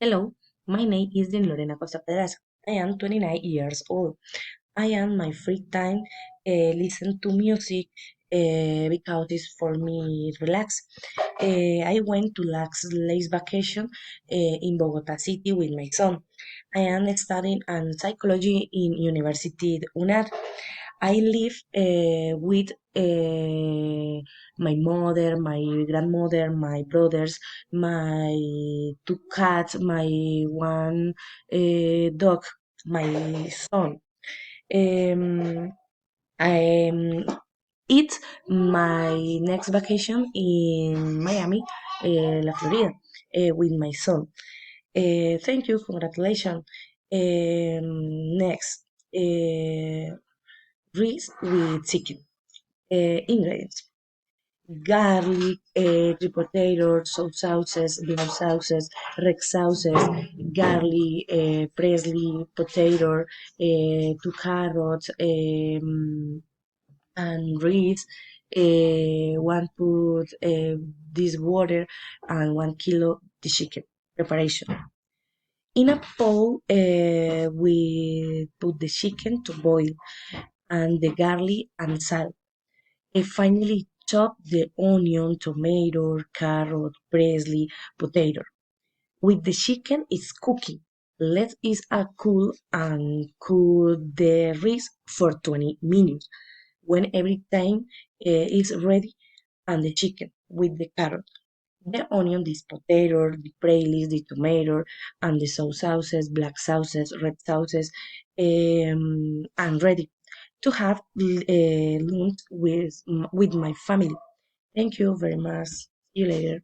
Hello, my name is Lorena Costa Pedraza. I am 29 years old. I am my free time listen to music because it's for me relax. I went to last vacation in Bogota City with my son. I am studying psychology in University UNAR. I live with my mother, my grandmother, my brothers, my two cats, my one dog, my son. Um, I eat my next vacation in Miami, La Florida, with my son. Thank you, congratulations. Next, rice with chicken. Ingredients: garlic, three potatoes, soy sauces, beef sauces, red sauces, garlic, parsley, potato, two carrots, and rice. One put this water and 1 kilo the chicken. Preparation: in a bowl, we put the chicken to boil and the garlic and salt. Finally, chop the onion, tomato, carrot, parsley, potato. With the chicken is cooking. Let it cool and cook the rice for 20 minutes. When everything is ready, and the chicken with the carrot, the onion, the potato, the parsley, the tomato, and the soy sauces, black sauces, red sauces, and ready to have lunch with my family. Thank you very much. See you later.